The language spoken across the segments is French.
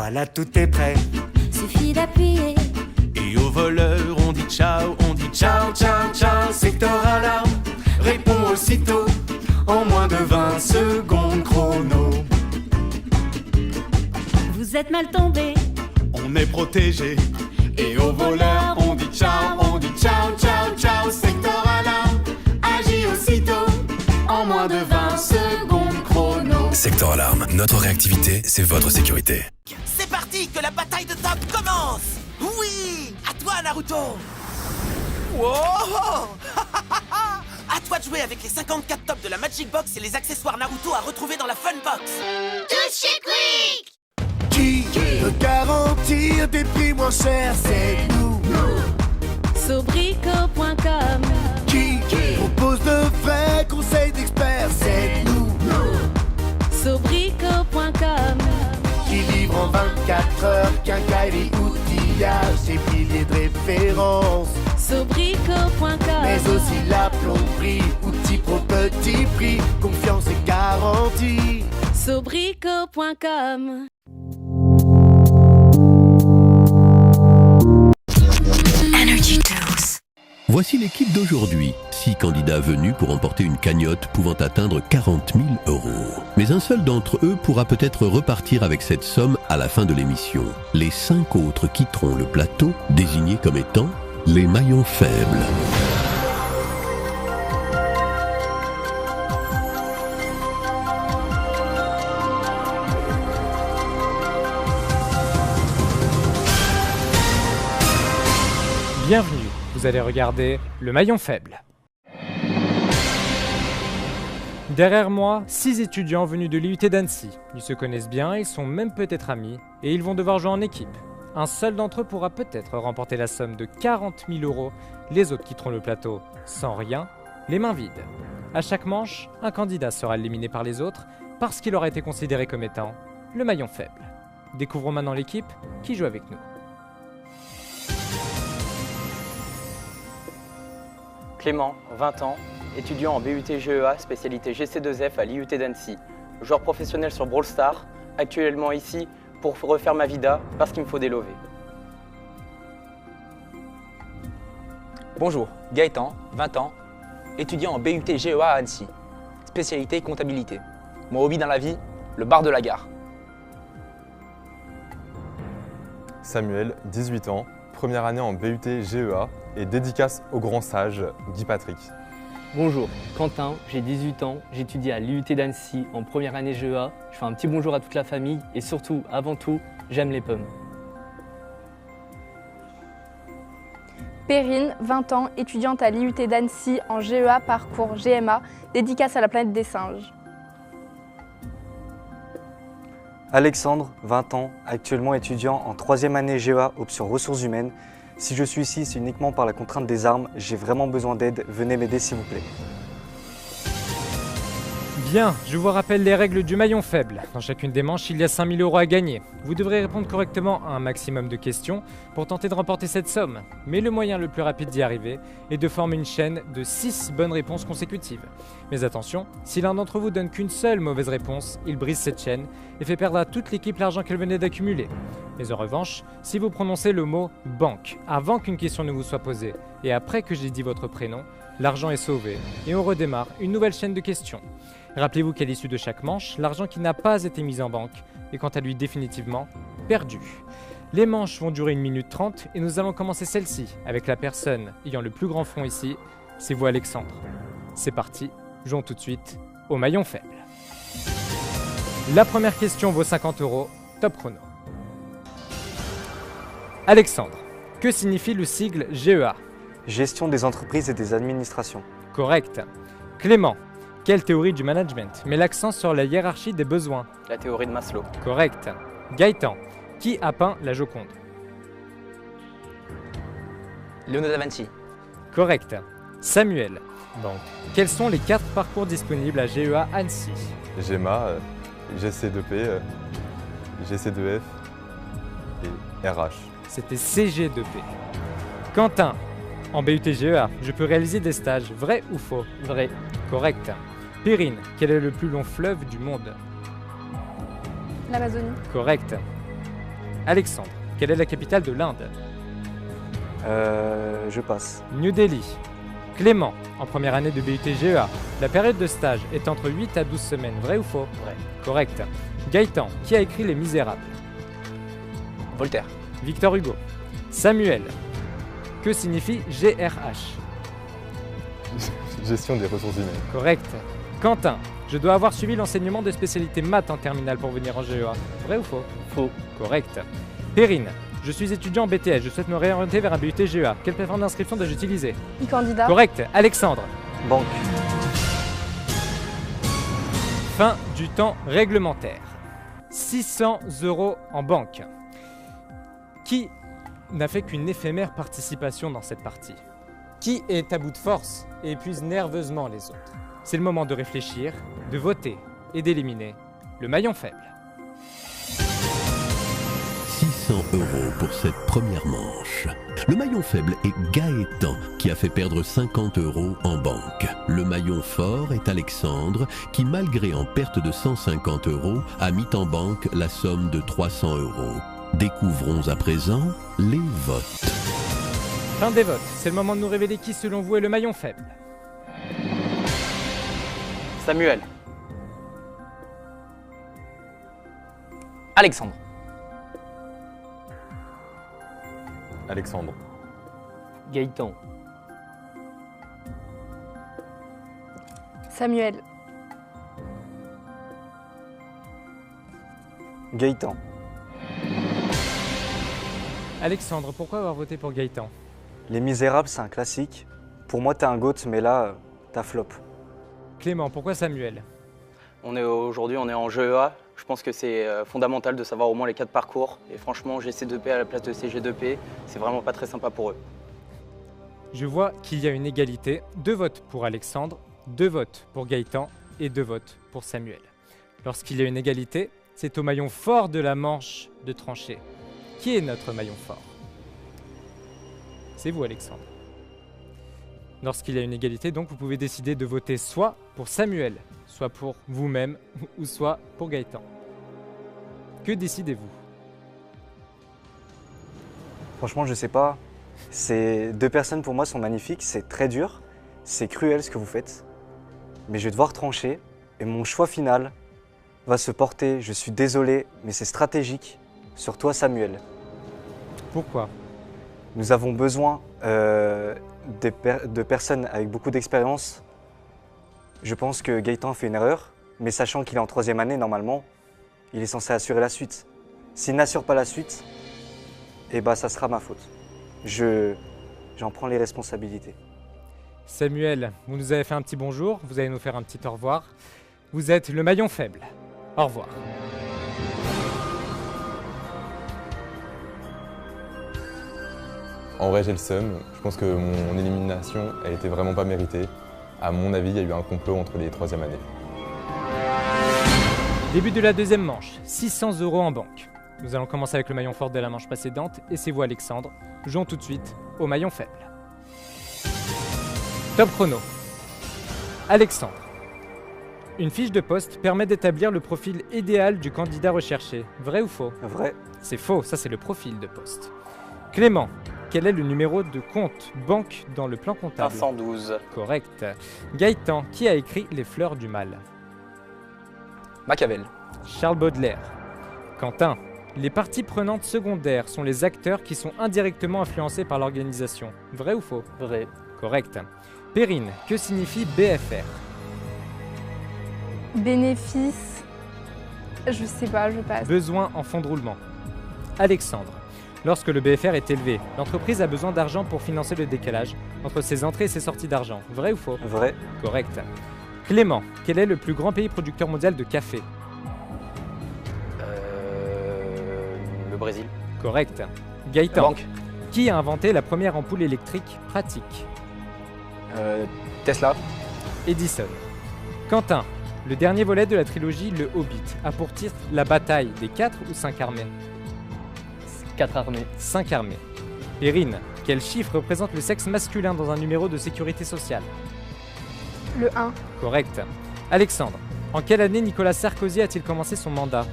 voilà tout est prêt. Suffit d'appuyer. Et au voleur on dit ciao, ciao, ciao. Secteur alarme, réponds aussitôt, en moins de 20 secondes chrono. Vous êtes mal tombé. On est protégé. Et au voleur on dit ciao, ciao. Secteur alarme, agis aussitôt, en moins de 20 secondes chrono. Secteur Alarme, notre réactivité, c'est votre sécurité. C'est parti, que la bataille de top commence. Oui, à toi Naruto. Wow. À toi de jouer avec les 54 tops de la Magic Box et les accessoires Naruto à retrouver dans la Fun Box. Tous chez Quick. Qui peut garantir des prix moins chers? C'est nous. Sobrico.com. Qui propose de vrais conseils d'experts? C'est nous. Sobrico.com. Qui livre en 24 heures quincaillerie, outillage et piliers de référence. Sobrico.com. Mais aussi la plomberie, outils pro petit prix, confiance et garantie. Sobrico.com. Voici l'équipe d'aujourd'hui. 6 candidats venus pour remporter une cagnotte pouvant atteindre 40 000 €. Mais un seul d'entre eux pourra peut-être repartir avec cette somme à la fin de l'émission. Les 5 autres quitteront le plateau, désignés comme étant les maillons faibles. Bienvenue, vous allez regarder le maillon faible. Derrière moi, 6 étudiants venus de l'IUT d'Annecy. Ils se connaissent bien, ils sont même peut-être amis, et ils vont devoir jouer en équipe. Un seul d'entre eux pourra peut-être remporter la somme de 40 000 €, les autres quitteront le plateau sans rien, les mains vides. À chaque manche, un candidat sera éliminé par les autres parce qu'il aura été considéré comme étant le maillon faible. Découvrons maintenant l'équipe qui joue avec nous. Clément, 20 ans, étudiant en BUT GEA, spécialité GC2F à l'IUT d'Annecy. Joueur professionnel sur Brawl Stars, actuellement ici pour refaire ma vida parce qu'il me faut des lovés. Bonjour, Gaëtan, 20 ans, étudiant en BUT GEA à Annecy, spécialité comptabilité. Mon hobby dans la vie, le bar de la gare. Samuel, 18 ans, première année en BUT GEA et dédicace au grand sage Guy Patrick. Bonjour, Quentin, j'ai 18 ans, j'étudie à l'IUT d'Annecy en première année GEA. Je fais un petit bonjour à toute la famille et surtout, avant tout, j'aime les pommes. Perrine, 20 ans, étudiante à l'IUT d'Annecy en GEA parcours GMA, dédicace à la planète des singes. Alexandre, 20 ans, actuellement étudiant en 3e année GEA option ressources humaines. Si je suis ici, c'est uniquement par la contrainte des armes. J'ai vraiment besoin d'aide. Venez m'aider s'il vous plaît. Bien, je vous rappelle les règles du maillon faible. Dans chacune des manches, il y a 5 000 € à gagner. Vous devrez répondre correctement à un maximum de questions pour tenter de remporter cette somme. Mais le moyen le plus rapide d'y arriver est de former une chaîne de 6 bonnes réponses consécutives. Mais attention, si l'un d'entre vous donne qu'une seule mauvaise réponse, il brise cette chaîne et fait perdre à toute l'équipe l'argent qu'elle venait d'accumuler. Mais en revanche, si vous prononcez le mot « banque » avant qu'une question ne vous soit posée et après que j'ai dit votre prénom, l'argent est sauvé et on redémarre une nouvelle chaîne de questions. Rappelez-vous qu'à l'issue de chaque manche, l'argent qui n'a pas été mis en banque est quant à lui définitivement perdu. Les manches vont durer 1 minute 30 et nous allons commencer celle-ci avec la personne ayant le plus grand front ici, c'est vous Alexandre. C'est parti, jouons tout de suite au maillon faible. La première question vaut 50 €, top chrono. Alexandre, que signifie le sigle GEA? Gestion des entreprises et des administrations. Correct. Clément, quelle théorie du management met l'accent sur la hiérarchie des besoins? La théorie de Maslow. Correct. Gaëtan, qui a peint la Joconde? Leonardo da Vinci. Correct. Samuel, donc, quels sont les 4 parcours disponibles à GEA Annecy? GEMA, GC2P, GC2F et RH. C'était CG2P. Quentin, en BUT GEA, je peux réaliser des stages, vrai ou faux? Vrai. Correct. Perrine, quel est le plus long fleuve du monde? L'Amazonie. Correct. Alexandre, quelle est la capitale de l'Inde? Je passe. New Delhi. Clément, en première année de BUT GEA, la période de stage est entre 8 à 12 semaines, vrai ou faux? Vrai. Correct. Gaëtan, qui a écrit Les Misérables? Voltaire. Victor Hugo. Samuel, que signifie GRH? Gestion des ressources humaines. Correct. Quentin, je dois avoir suivi l'enseignement de spécialité maths en terminale pour venir en GEA. Vrai ou faux? Faux. Correct. Perrine, je suis étudiant en BTS, je souhaite me réorienter vers un BUT GEA. Quelle plateforme d'inscription dois-je utiliser? E-candidat. Correct. Alexandre. Banque. Fin du temps réglementaire. 600 € en banque. Qui n'a fait qu'une éphémère participation dans cette partie? Qui est à bout de force et épuise nerveusement les autres? C'est le moment de réfléchir, de voter et d'éliminer le maillon faible. 600 € pour cette première manche. Le maillon faible est Gaëtan, qui a fait perdre 50 € en banque. Le maillon fort est Alexandre, qui malgré en perte de 150 €, a mis en banque la somme de 300 €. Découvrons à présent les votes. Fin des votes, c'est le moment de nous révéler qui selon vous est le maillon faible. Samuel. Alexandre. Alexandre. Gaëtan. Samuel. Gaëtan. Alexandre, pourquoi avoir voté pour Gaëtan? Les Misérables, c'est un classique. Pour moi, t'es un GOAT, mais là, t'as flop. Clément, pourquoi Samuel? Aujourd'hui, on est en GEA. Je pense que c'est fondamental de savoir au moins les 4 parcours. Et franchement, GC2P à la place de CG2P, c'est vraiment pas très sympa pour eux. Je vois qu'il y a une égalité. 2 votes pour Alexandre, 2 votes pour Gaëtan et 2 votes pour Samuel. Lorsqu'il y a une égalité, c'est au maillon fort de la manche de trancher. Qui est notre maillon fort? C'est vous, Alexandre. Lorsqu'il y a une égalité, donc, vous pouvez décider de voter soit pour Samuel, soit pour vous-même, ou soit pour Gaëtan. Que décidez-vous? Franchement, je sais pas. Ces 2 personnes, pour moi, sont magnifiques. C'est très dur. C'est cruel ce que vous faites. Mais je vais devoir trancher. Et mon choix final va se porter, je suis désolé, mais c'est stratégique, sur toi, Samuel. Pourquoi? Nous avons besoin de personnes avec beaucoup d'expérience. Je pense que Gaëtan a fait une erreur, mais sachant qu'il est en 3e année, normalement, il est censé assurer la suite. S'il n'assure pas la suite, eh ben, ça sera ma faute. J'en prends les responsabilités. Samuel, vous nous avez fait un petit bonjour, vous allez nous faire un petit au revoir. Vous êtes le maillon faible. Au revoir. En vrai, j'ai le seum. Je pense que mon élimination, elle était vraiment pas méritée. À mon avis, il y a eu un complot entre les 3e années. Début de la 2e manche, 600 € en banque. Nous allons commencer avec le maillon fort de la manche précédente et c'est vous, Alexandre. Jouons tout de suite au maillon faible. Top chrono. Alexandre. Une fiche de poste permet d'établir le profil idéal du candidat recherché. Vrai ou faux? Vrai. C'est faux, ça c'est le profil de poste. Clément, quel est le numéro de compte banque dans le plan comptable? 512. Correct. Gaëtan, qui a écrit Les Fleurs du Mal? Machiavel. Charles Baudelaire. Quentin, les parties prenantes secondaires sont les acteurs qui sont indirectement influencés par l'organisation. Vrai ou faux? Vrai. Correct. Perrine, que signifie BFR? Bénéfice. Je sais pas, je passe. Besoin en fonds de roulement. Alexandre, lorsque le BFR est élevé, l'entreprise a besoin d'argent pour financer le décalage entre ses entrées et ses sorties d'argent. Vrai ou faux? Vrai. Correct. Clément, quel est le plus grand pays producteur mondial de café? Le Brésil. Correct. Gaëtan, La banque. qui a inventé la première ampoule électrique pratique? Tesla. Edison. Quentin, le dernier volet de la trilogie Le Hobbit a pour titre La bataille des 4 ou 5 armées? 4 armées. 5 armées. Perrine, quel chiffre représente le sexe masculin dans un numéro de sécurité sociale? Le 1. Correct. Alexandre, en quelle année Nicolas Sarkozy a-t-il commencé son mandat?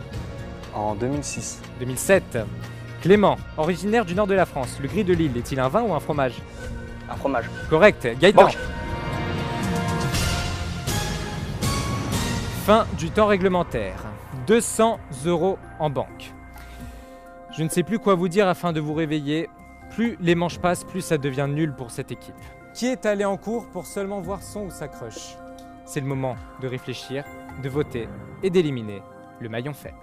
En 2006. 2007. Clément, originaire du nord de la France, le gris de Lille est-il un vin ou un fromage? Un fromage. Correct. Gaëtan. Banque. Fin du temps réglementaire. 200 € en banque. Je ne sais plus quoi vous dire afin de vous réveiller. Plus les manches passent, plus ça devient nul pour cette équipe. Qui est allé en cours pour seulement voir son ou sa crush? C'est le moment de réfléchir, de voter et d'éliminer le maillon faible.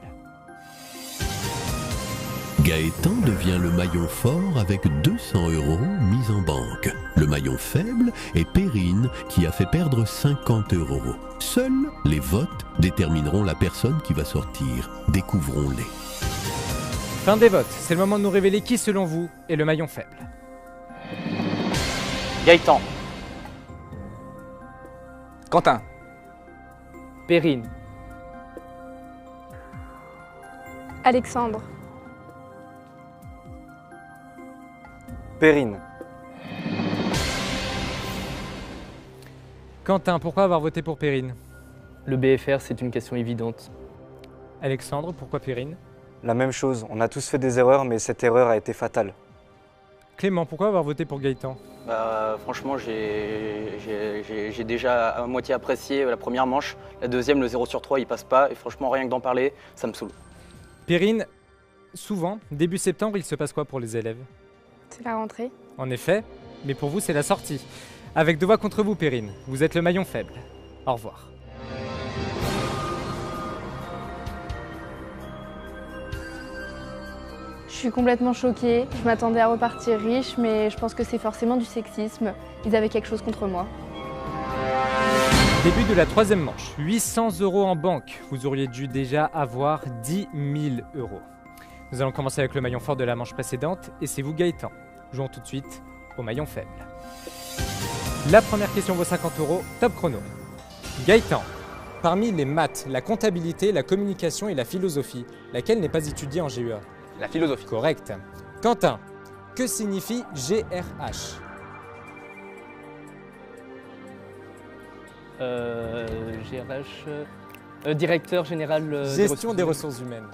Gaëtan devient le maillon fort avec 200 € mis en banque. Le maillon faible est Perrine qui a fait perdre 50 €. Seuls les votes détermineront la personne qui va sortir. Découvrons-les. Fin des votes, c'est le moment de nous révéler qui selon vous est le maillon faible. Gaëtan. Quentin. Perrine. Alexandre. Perrine. Quentin, pourquoi avoir voté pour Perrine? Le BFR, c'est une question évidente. Alexandre, pourquoi Perrine? La même chose, on a tous fait des erreurs, mais cette erreur a été fatale. Clément, pourquoi avoir voté pour Gaëtan? Franchement, j'ai déjà à moitié apprécié la première manche. La deuxième, le 0 sur 3, il passe pas. Et franchement, rien que d'en parler, ça me saoule. Perrine, souvent, début septembre, il se passe quoi pour les élèves? C'est la rentrée. En effet, mais pour vous, c'est la sortie. Avec 2 voix contre vous, Perrine. Vous êtes le maillon faible. Au revoir. Je suis complètement choquée. Je m'attendais à repartir riche, mais je pense que c'est forcément du sexisme. Ils avaient quelque chose contre moi. Début de la 3e manche. 800 € en banque. Vous auriez dû déjà avoir 10 000 €. Nous allons commencer avec le maillon fort de la manche précédente, et c'est vous, Gaëtan. Jouons tout de suite au maillon faible. La première question vaut 50 €, top chrono. Gaëtan, parmi les maths, la comptabilité, la communication et la philosophie, laquelle n'est pas étudiée en GEA? La philosophie. Correct. Quentin, que signifie GRH? GRH, directeur général Gestion des ressources humaines.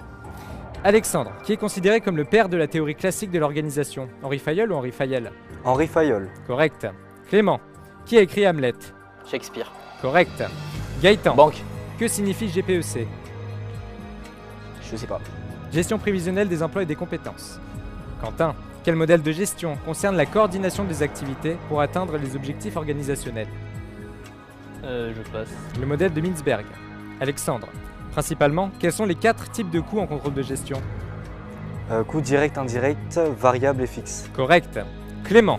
Alexandre, qui est considéré comme le père de la théorie classique de l'organisation. Henri Fayol ou Henri Fayel? Henri Fayol. Correct. Clément, qui a écrit Hamlet? Shakespeare. Correct. Gaëtan. Banque. Que signifie GPEC? Je sais pas. Gestion prévisionnelle des emplois et des compétences. Quentin, quel modèle de gestion concerne la coordination des activités pour atteindre les objectifs organisationnels? Je passe. Le modèle de Mintzberg. Alexandre, principalement, quels sont les 4 types de coûts en contrôle de gestion? Coût direct, indirect, variable et fixe. Correct. Clément,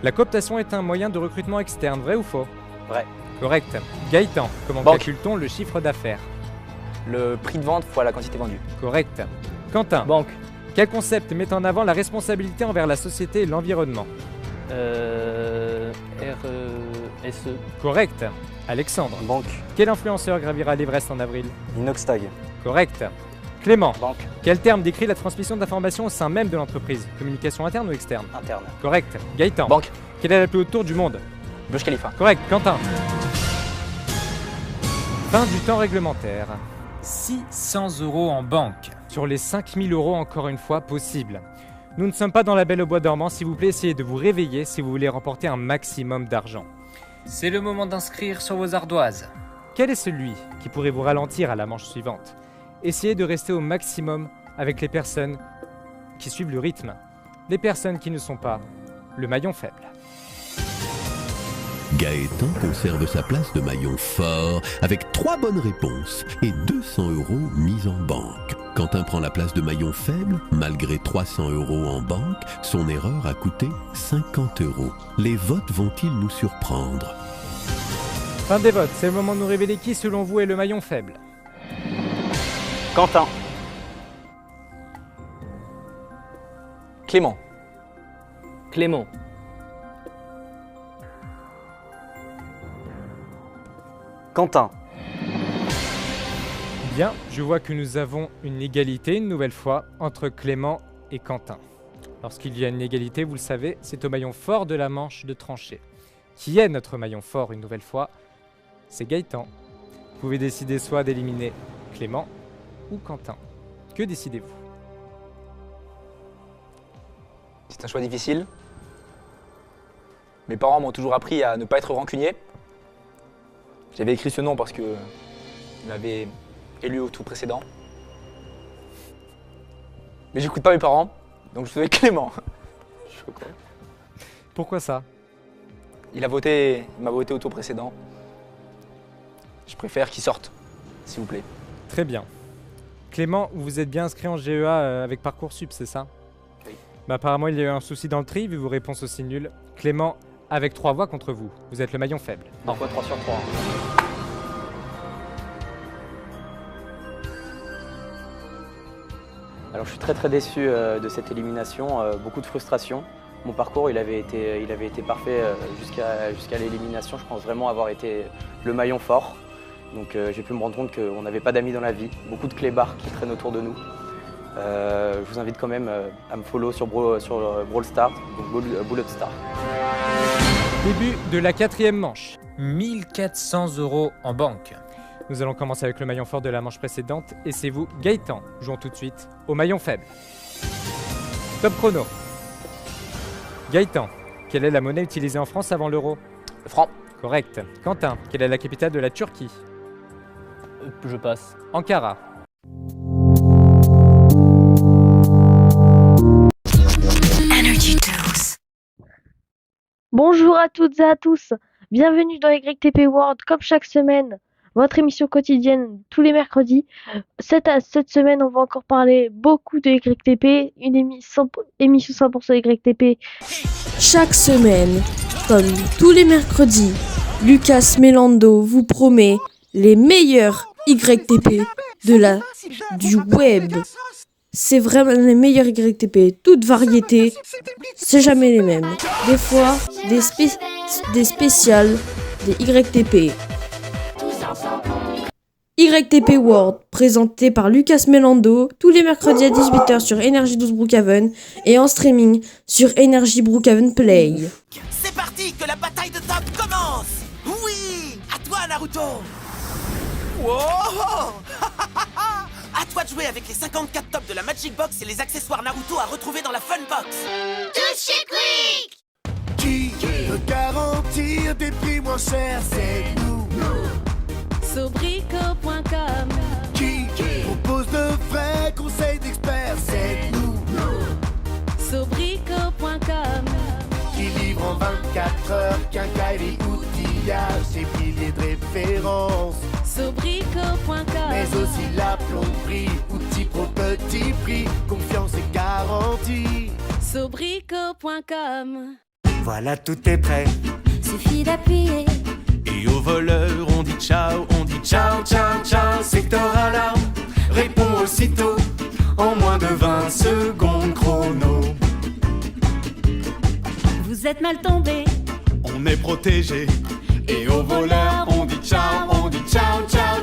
la cooptation est un moyen de recrutement externe, vrai ou faux? Vrai. Correct. Gaëtan, comment Banque. calcule-t-on le chiffre d'affaires? Le prix de vente fois la quantité vendue. Correct. Quentin, Banque. quel concept met en avant la responsabilité envers la société et l'environnement? RSE. Correct. Alexandre, Banque. quel influenceur gravira l'Everest en avril? Inoxtag. Correct. Clément, Banque. quel terme décrit la transmission d'informations au sein même de l'entreprise? Communication interne ou externe? Interne. Correct. Gaëtan, Banque. quelle est la plus haute tour du monde? Burj Khalifa. Correct. Quentin. Fin du temps réglementaire. 600 € en banque. Sur les 5000 € encore une fois possible. Nous ne sommes pas dans la Belle au bois dormant, s'il vous plaît, essayez de vous réveiller si vous voulez remporter un maximum d'argent. C'est le moment d'inscrire sur vos ardoises. Quel est celui qui pourrait vous ralentir à la manche suivante? Essayez de rester au maximum avec les personnes qui suivent le rythme, les personnes qui ne sont pas le maillon faible. Gaëtan conserve sa place de maillon fort avec 3 bonnes réponses et 200 € mis en banque. Quentin prend la place de maillon faible. Malgré 300 € en banque, son erreur a coûté 50 €. Les votes vont-ils nous surprendre? Fin des votes, c'est le moment de nous révéler qui selon vous est le maillon faible. Quentin. Clément. Clément. Quentin. Bien, je vois que nous avons une égalité une nouvelle fois entre Clément et Quentin. Lorsqu'il y a une égalité, vous le savez, c'est au maillon fort de la manche de trancher. Qui est notre maillon fort une nouvelle fois? C'est Gaëtan. Vous pouvez décider soit d'éliminer Clément ou Quentin. Que décidez-vous? C'est un choix difficile. Mes parents m'ont toujours appris à ne pas être rancunier. J'avais écrit ce nom parce que ils m'avaient élu au tour précédent. Mais j'écoute pas mes parents, donc je suis avec Clément. Choquant. Pourquoi ça? Il m'a voté au tour précédent. Je préfère qu'il sorte, s'il vous plaît. Très bien. Clément, vous êtes bien inscrit en GEA avec Parcoursup, c'est ça? Oui. Bah, apparemment, il y a eu un souci dans le tri, vu vos réponses aussi nulles. Clément, avec 3 voix contre vous, vous êtes le maillon faible. Parfois 3 sur 3. Alors je suis très déçu de cette élimination, beaucoup de frustration. Mon parcours il avait été parfait jusqu'à l'élimination. Je pense vraiment avoir été le maillon fort. Donc j'ai pu me rendre compte qu'on n'avait pas d'amis dans la vie, beaucoup de clébards qui traînent autour de nous. Je vous invite quand même à me follow sur Brawl Stars, donc Bullet Star. Début de la 4e manche. 1400 € en banque. Nous allons commencer avec le maillon fort de la manche précédente et c'est vous, Gaëtan. Jouons tout de suite au maillon faible. Top chrono. Gaëtan, quelle est la monnaie utilisée en France avant l'euro? Le franc. Correct. Quentin, quelle est la capitale de la Turquie? Je passe. Ankara. Bonjour à toutes et à tous, bienvenue dans YTP World comme chaque semaine, votre émission quotidienne tous les mercredis. Cette semaine on va encore parler beaucoup de YTP, une émission 100% YTP. Chaque semaine, comme tous les mercredis, Lucas Melando vous promet les meilleurs YTP du web. C'est vraiment les meilleurs YTP, toutes variétés, c'est jamais les mêmes. Des fois, des spéciales, des YTP. YTP World, présenté par Lucas Melando, tous les mercredis à 18h sur Energy 12 Brookhaven et en streaming sur Energy Brookhaven Play. C'est parti, que la bataille de top commence. Oui, à toi Naruto. Wow. À toi de jouer avec les 54 tops de la Magic Box et les accessoires Naruto à retrouver dans la Fun Box. Tous chez Quick. Qui peut garantir des prix moins chers? C'est nous. Sobrico.com. Qui propose de vrais conseils d'experts? C'est nous. Sobrico.com. Qui livre en 24 heures quincaillerie, outillage et milliers de références. Sobrico.com. Mais aussi la plomberie, outils pro petit prix, confiance et garantie. Sobrico.com. Voilà, tout est prêt. Suffit d'appuyer. Et au voleur, on dit ciao, ciao. Secteur alarme, réponds aussitôt, en moins de 20 secondes chrono. Vous êtes mal tombé. On est protégé. Et au voleur, on dit ciao,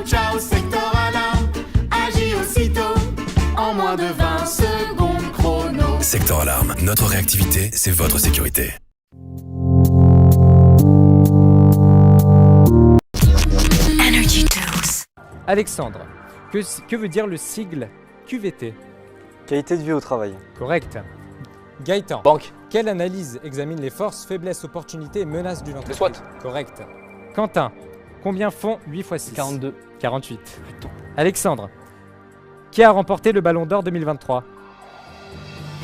ciao. Secteur alarme, agis aussitôt, en moins de 20 secondes chrono. Secteur Alarme, notre réactivité, c'est votre sécurité. Alexandre, que veut dire le sigle QVT? Qualité de vie au travail. Correct. Gaëtan. Banque. Quelle analyse examine les forces, faiblesses, opportunités et menaces d'une entreprise? Le SWOT. Correct. Quentin. Combien font 8 x 6? 42. 48. Alexandre. Qui a remporté le Ballon d'Or 2023?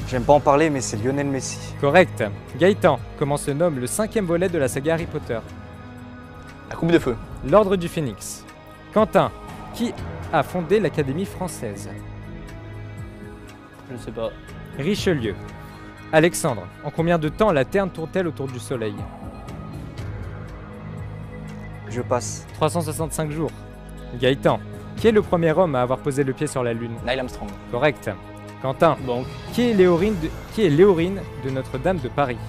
J'aime pas en parler, mais c'est Lionel Messi. Correct. Gaëtan. Comment se nomme le 5e volet de la saga Harry Potter? La coupe de feu. L'Ordre du Phénix. Quentin. Qui a fondé l'Académie française? Je sais pas. Richelieu. Alexandre. En combien de temps la Terre tourne-t-elle autour du Soleil? Je passe. 365 jours. Gaëtan. Qui est le premier homme à avoir posé le pied sur la Lune? Neil Armstrong. Correct. Quentin. Banque. Qui est Léorine de Notre-Dame de Paris?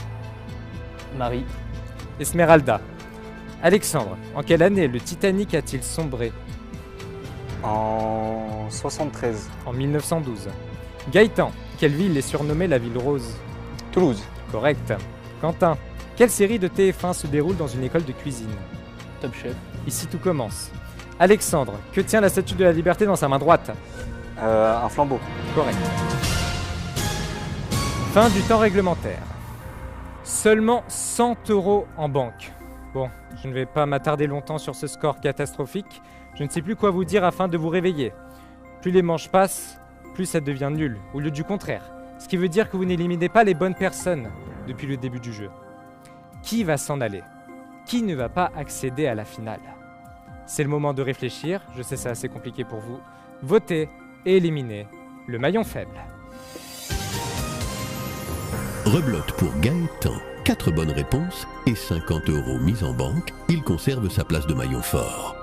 Marie. Esmeralda. Alexandre. En quelle année le Titanic a-t-il sombré? En 73. En 1912. Gaëtan. Quelle ville est surnommée la ville rose? Toulouse. Correct. Quentin. Quelle série de TF1 se déroule dans une école de cuisine? Top Chef. Ici tout commence. Alexandre. Que tient la Statue de la Liberté dans sa main droite? Un flambeau. Correct. Fin du temps réglementaire. Seulement 100 € en banque. Bon, je ne vais pas m'attarder longtemps sur ce score catastrophique. Je ne sais plus quoi vous dire afin de vous réveiller. Plus les manches passent, plus ça devient nul, au lieu du contraire. Ce qui veut dire que vous n'éliminez pas les bonnes personnes depuis le début du jeu. Qui va s'en aller? Qui ne va pas accéder à la finale? C'est le moment de réfléchir, je sais c'est assez compliqué pour vous. Votez et éliminez le maillon faible. Rebelote pour Gaëtan. 4 bonnes réponses et 50 € mis en banque. Il conserve sa place de maillon fort.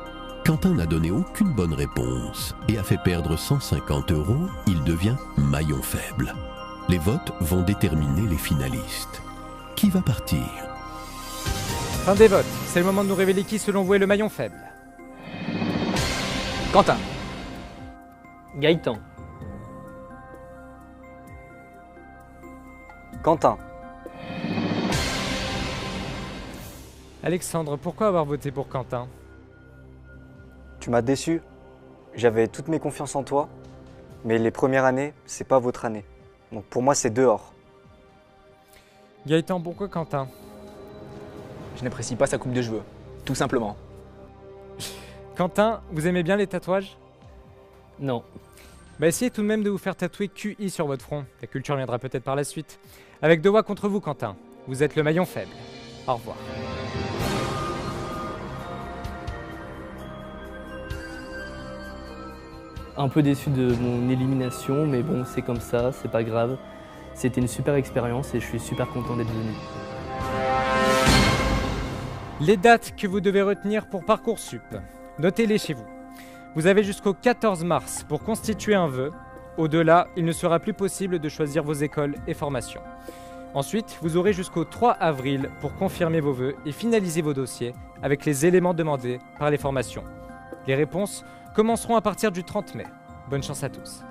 Quentin n'a donné aucune bonne réponse et a fait perdre 150 €. Il devient maillon faible. Les votes vont déterminer les finalistes. Qui va partir? Fin des votes. C'est le moment de nous révéler qui, selon vous, est le maillon faible. Quentin. Gaëtan. Quentin. Alexandre, pourquoi avoir voté pour Quentin? Tu m'as déçu. J'avais toutes mes confiances en toi. Mais les premières années, c'est pas votre année. Donc pour moi, c'est dehors. Gaëtan, pourquoi Quentin? Je n'apprécie pas sa coupe de cheveux. Tout simplement. Quentin, vous aimez bien les tatouages? Non. Bah essayez tout de même de vous faire tatouer QI sur votre front. La culture viendra peut-être par la suite. Avec 2 voix contre vous, Quentin. Vous êtes le maillon faible. Au revoir. Un peu déçu de mon élimination, mais bon, c'est comme ça, c'est pas grave. C'était une super expérience et je suis super content d'être venu. Les dates que vous devez retenir pour Parcoursup. Notez-les chez vous. Vous avez jusqu'au 14 mars pour constituer un vœu. Au-delà, il ne sera plus possible de choisir vos écoles et formations. Ensuite, vous aurez jusqu'au 3 avril pour confirmer vos vœux et finaliser vos dossiers avec les éléments demandés par les formations. Les réponses commenceront à partir du 30 mai. Bonne chance à tous.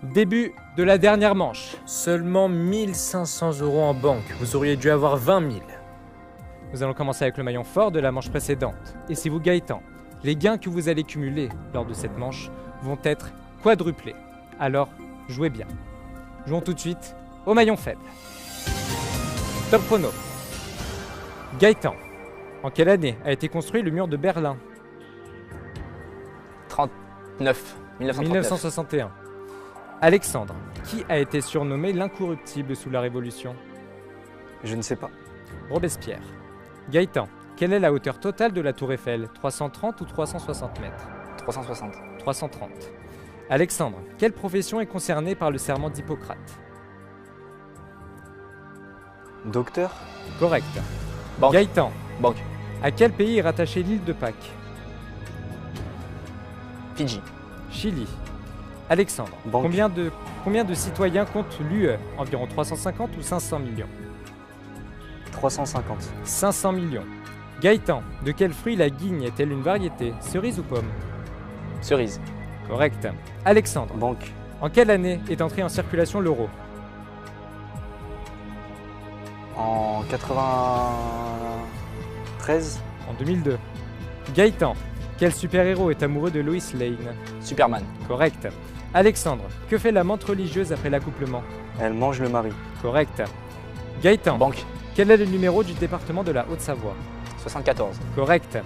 Début de la dernière manche. Seulement 1500 € en banque. Vous auriez dû avoir 20 000. Nous allons commencer avec le maillon fort de la manche précédente. Et c'est vous, Gaëtan. Les gains que vous allez cumuler lors de cette manche vont être quadruplés. Alors, jouez bien. Jouons tout de suite au maillon faible. Top chrono. Gaëtan. En quelle année a été construit le mur de Berlin? 1961. Alexandre. Qui a été surnommé l'incorruptible sous la Révolution? Je ne sais pas. Robespierre. Gaëtan. Quelle est la hauteur totale de la tour Eiffel? 330 ou 360 mètres? 360. 330. Alexandre. Quelle profession est concernée par le serment d'Hippocrate? Docteur? Correct. Banque. Gaëtan. Banque. À quel pays est rattachée l'île de Pâques? Fidji. Chili. Alexandre. Banque. Combien de citoyens compte l'UE? Environ 350 ou 500 millions? 350. 500 millions. Gaëtan. De quel fruit la guigne est-elle une variété? Cerise ou pomme? Cerise. Correct. Alexandre. Banque. En quelle année est entré en circulation l'euro? En 93. En 2002. Gaëtan. Quel super-héros est amoureux de Lois Lane? Superman. Correct. Alexandre. Que fait la menthe religieuse après l'accouplement? Elle mange le mari. Correct. Gaëtan. Banque. Quel est le numéro du département de la Haute-Savoie? 74. Correct.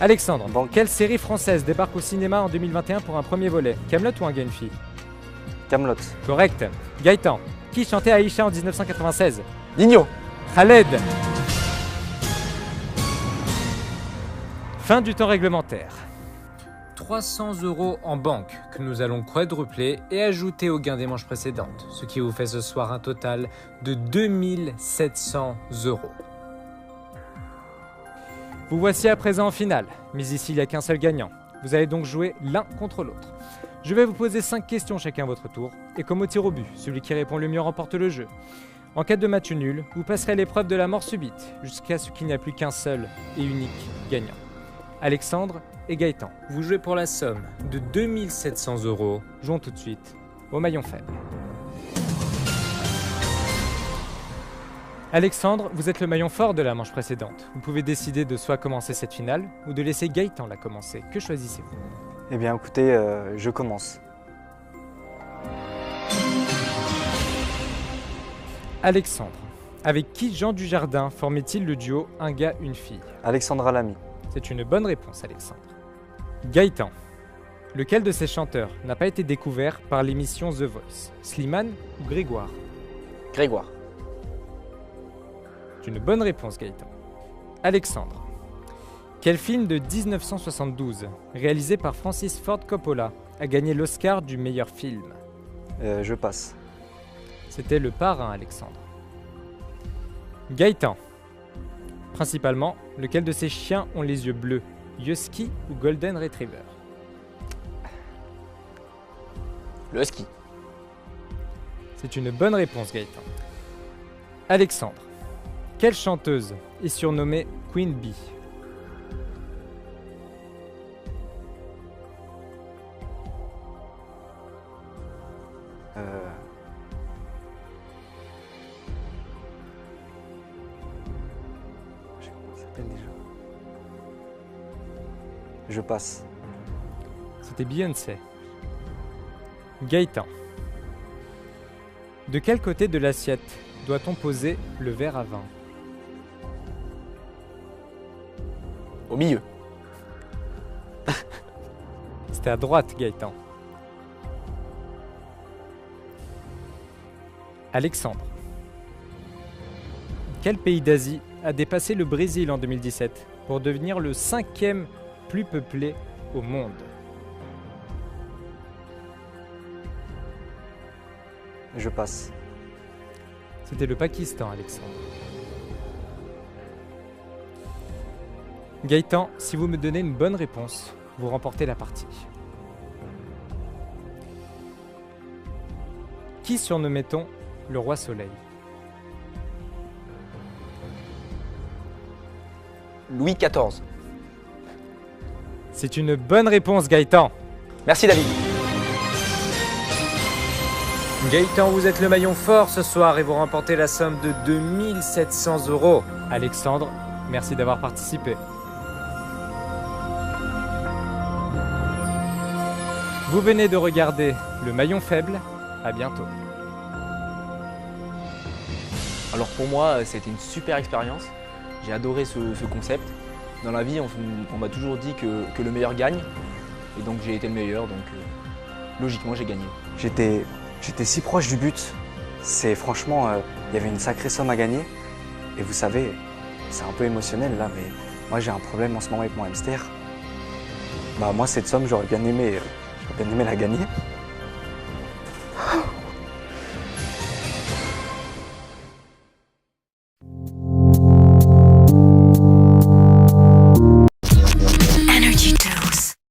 Alexandre. Banque. Quelle série française débarque au cinéma en 2021 pour un premier volet? Kaamelott ou Un gars, une fille? Kaamelott. Correct. Gaëtan. Qui chantait Aïcha en 1996? Nino. Khaled. Fin du temps réglementaire. 300 € en banque que nous allons quadrupler et ajouter au gain des manches précédentes, ce qui vous fait ce soir un total de 2700 €. Vous voici à présent en finale, mais ici il n'y a qu'un seul gagnant. Vous allez donc jouer l'un contre l'autre. Je vais vous poser 5 questions chacun à votre tour, et comme au tir au but, celui qui répond le mieux remporte le jeu. En cas de match nul, vous passerez l'épreuve de la mort subite, jusqu'à ce qu'il n'y a plus qu'un seul et unique gagnant. Alexandre et Gaëtan, vous jouez pour la somme de 2700 €. Jouons tout de suite au maillon faible. Alexandre, vous êtes le maillon fort de la manche précédente. Vous pouvez décider de soit commencer cette finale, ou de laisser Gaëtan la commencer. Que choisissez-vous? Eh bien écoutez, je commence. Alexandre. Avec qui Jean Dujardin formait-il le duo Un gars, une fille? Alexandra Lamy. C'est une bonne réponse, Alexandre. Gaëtan. Lequel de ces chanteurs n'a pas été découvert par l'émission The Voice? Slimane ou Grégoire? Grégoire. C'est une bonne réponse, Gaëtan. Alexandre. Quel film de 1972, réalisé par Francis Ford Coppola, a gagné l'Oscar du meilleur film? Je passe. C'était Le Parrain, Alexandre. Gaëtan. Principalement, lequel de ces chiens ont les yeux bleus? Husky ou Golden Retriever? Le husky. C'est une bonne réponse, Gaëtan. Alexandre. Quelle chanteuse est surnommée Queen Bee? Je passe. C'était Beyoncé. Gaëtan. De quel côté de l'assiette doit-on poser le verre à vin? Au milieu. C'était à droite, Gaëtan. Alexandre. Quel pays d'Asie a dépassé le Brésil en 2017 pour devenir le 5e plus peuplé au monde? Je passe. C'était le Pakistan, Alexandre. Gaëtan, si vous me donnez une bonne réponse, vous remportez la partie. Qui surnommait-on le roi soleil? Louis XIV. C'est une bonne réponse, Gaëtan. Merci, David. Gaëtan, vous êtes le maillon fort ce soir et vous remportez la somme de 2700 €. Alexandre, merci d'avoir participé. Vous venez de regarder Le Maillon Faible. À bientôt. Alors pour moi, c'était une super expérience. J'ai adoré ce concept. Dans la vie, on m'a toujours dit que le meilleur gagne. Et donc j'ai été le meilleur, donc logiquement j'ai gagné. J'étais si proche du but. C'est franchement, il y avait une sacrée somme à gagner. Et vous savez, c'est un peu émotionnel là, mais moi j'ai un problème en ce moment avec mon hamster. Bah moi cette somme, j'aurais bien aimé la gagner.